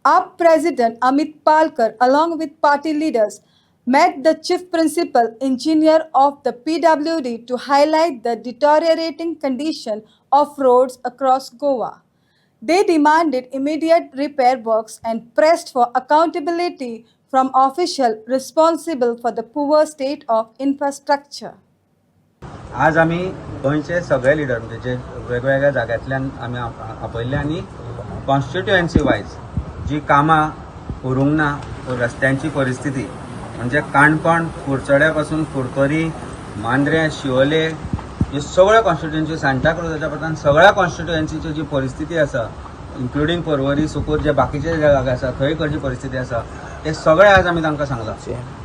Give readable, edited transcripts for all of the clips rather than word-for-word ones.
AAP President Amit Palkar, along with party leaders, met the Chief Principal Engineer of the PWD to highlight the deteriorating condition of roads across Goa. They demanded immediate repair works and pressed for accountability from officials responsible for the poor state of infrastructure. आज आम्ही गोंयचे सगळे leader म्हणजे जे वेगवेगळ्या जाग्यांतल्यान आमी आपयले आनी constituency wise जी कामां उरूंक ना रस्त्यांची परिस्थिती म्हणजे काणकोण कुडचड्या पासून कुडतोरी मांद्रे शिवोले हे सगळ्या कॉन्स्टिट्युएन्सी सांताक्रुजाच्या पटान सगळ्या कॉन्स्टिट्युएन्सीची जी परिस्थिती आसा इन्क्लुडींग पर्वरी सुकूर जे बाकीचे जागे आसा थंय खंयची परिस्थिती आसा ते सगळे आज आमी तांकां सांगलां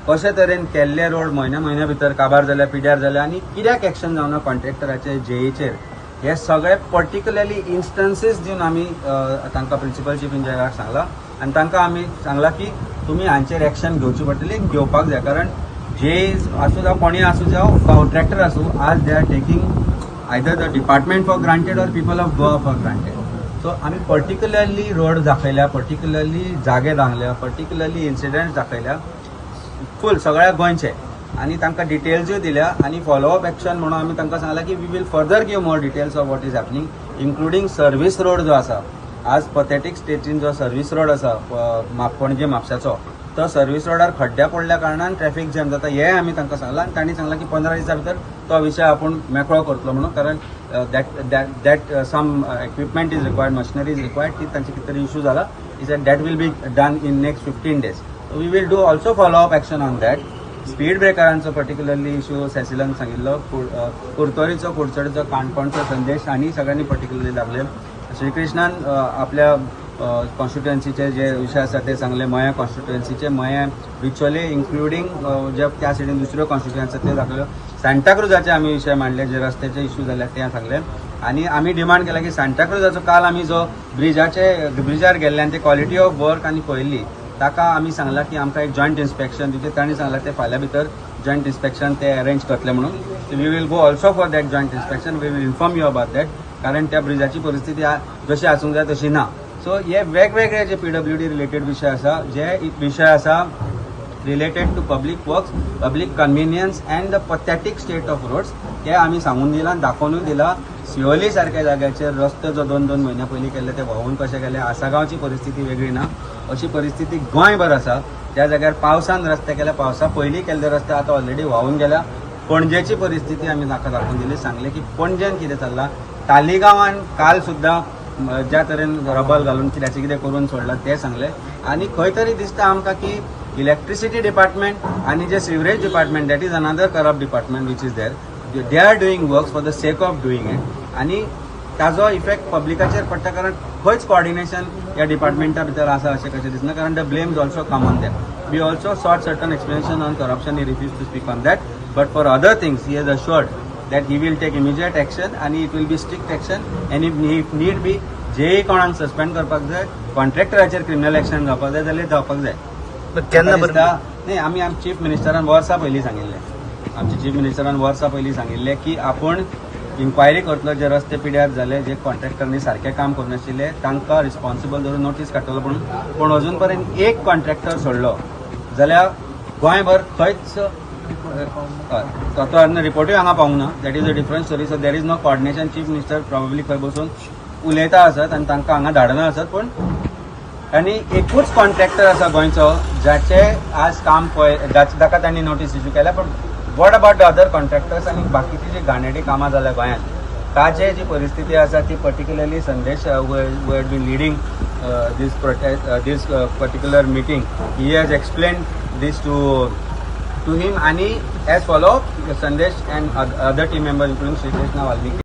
कशे तरेन केल्ले रोड म्हयन्या भितर काबार जाल्या पिड्यार जाल्या आनी कित्याक एक्शन जावना कॉन्ट्रॅक्टराचे जेईचेर हे सगळे पर्टिक्युलरली इन्स्टन्सीस दिवन आमी तांकां प्रिन्सिपल चीफ इंजिनियराक सांगलां आनी तांकां आमी सांगलां की तुमी हांचेर एक्शन घेवची पडटली घेवपाक जाय कारण जे आसूं जावं कोणी आसूं जावं कॉन्ट्रॅक्टर आसूं आज they are taking either the department for granted or people of Goa for granted so आमी पर्टिक्युलरली रोड दाखयल्या पर्टिक्युलरली जागे दाखयल्या पर्टिक्युलरली इन्सिडंट्स दाखयल्या फूल सगळ्या गोंयचे आनी तांकां डिटेल्सूय दिल्या आनी फॉलोअप एक्शन म्हणून आमी तांकां सांगलां की we will further give more details of what is happening including service road जो आसा आज पथेटीक स्टेटीन जो सर्वीस रोड आसा पणजे म्हापशाचो तो सर्वीस रोडार खड्ड्या पडल्या कारणान ट्रॅफिक जॅम जाता हे आमी तांकां सांगलां आनी तांणी सांगलां की 15 दिसां भितर तो विशय आपूण मेकळो करतलो म्हणून कारण that some equipment is required machinery is required ती तांचे कितें तरी इशू जाला is that will be done in next 15 days we will do also follow up action on that speed ब्रेकरांचो पर्टिक्युलरली इशू सेसिलान सांगिल्लो कुडतोरीचो कुडचडेचो काणकोणचो संदेश आनी सगळ्यांनी पर्टिक्युलरली दाखले श्रीकृष्णान आपल्या कॉन्स्टिट्युएन्सीचे जे विशय आसा ते सांगले मया कॉन्स्टिट्युएन्सीचे मया बिचोले इन्क्लुडींग जे त्या सायडीन दुसऱ्यो कॉन्स्टिट्युएन्सी ते दाखल्यो सांताक्रुजाचे आमी विशय मांडले जे रस्त्याचे इशू जाल्यात ते सांगले आनी आमी डिमांड केला की सांताक्रुजाचो काल आमी जो ब्रिजार गेल्ले आनी ते क्वॉलिटी ऑफ वर्क आनी पळयल्ली ताका आमी सांगलां की आमकां एक जॉयंट इन्स्पेक्शन दिवचें तांणी सांगलां ते फाल्यां भितर जॉयंट इन्स्पेक्शन ते अरेंज करतले म्हणून we will go also for that joint inspection we will inform you about that कारण त्या ब्रिजाची परिस्थिती जशी आसूंक जाय तशी ना सो हे वेगवेगळे जे PWD रिलेटेड विशय आसा जे विशय आसा related to public works public convenience and the pathetic state of roads हे आमी सांगून दिला दाखोवनूय दिला शिवोली सारख्या जाग्याचेर रस्ते जो 2 म्हयन्या पयलीं केल्ले ते व्हांवून कशे गेले आसागांवची परिस्थिती वेगळी ना अशी परिस्थिती गोंयभर आसा ज्या जाग्यार पावसान रस्ते केले पावसा पयलीं केल्ले रस्ते आतां ऑलरेडी व्हांवून गेल्या पणजेची परिस्थिती आमी ताका दाखोवन दिली सांगले की पणजेन कितें चल्लां तालिगांवान काल सुद्दां ज्या तरेन रबल घालून कित्याचें कितें करून सोडलां ते सांगले आनी खंय तरी दिसता आमकां की इलेक्ट्रिसिटी डिपार्टमेंट आनी जे sewerage department that is another corrupt department which is there they are doing works for the sake of doing it आनी ताजो इफेक्ट पब्लिकाचेर पडटा कारण खंयच कॉर्डिनेशन ह्या डिपार्टमेंटा भितर आसा अशें कशें दिसना कारण the blames also come on them we also sought certain explanation on corruption he refuse to speak on that but for other things he has assured that he will take immediate action आनी it will be strict action and if need be जे कोणाक suspend करपाक जाय कॉन्ट्रॅक्टराचेर criminal action जावपाक जाय जाल्यार जावपाक जाय केन्ना न्ही आमी चीफ मिनिस्टरान वर्सां पयलीं सांगिल्लें आमचे चीफ मिनिस्टरान वर्सां पयलीं सांगिल्लें की आपूण इन्क्वायरी करतलो जे रस्ते पिड्यार जाले जे कॉन्ट्रॅक्टरांनी सारकें काम करनाशिल्ले तांकां रिस्पॉन्सिबल धरून नोटीस काडटलो पूण अजून पर्यंत एक कॉन्ट्रॅक्टर सोडलो जाल्यार गोंयभर खंयच तो रिपोर्टूय हांगा पावूंक ना that is a different story so there is no coordination chief minister probably खंय बसून उलयता आसत आनी तांकां हांगा धाडना आसत पूण आनी एकूच कॉन्ट्रॅक्टर आसा गोंयचो जाचे आज काम ताका तांणी नोटीस इश्यू केल्या पण what about the other contractors आनी बाकीची जी घाणेरडी कामां जाल्या गोंयांत ताचे जी परिस्थिती आसा ती पर्टिक्युलरली संदेश वर be leading this particular meeting he has explain this to him आणि as follow Sandesh and other team members including Sri Krishna Valmiki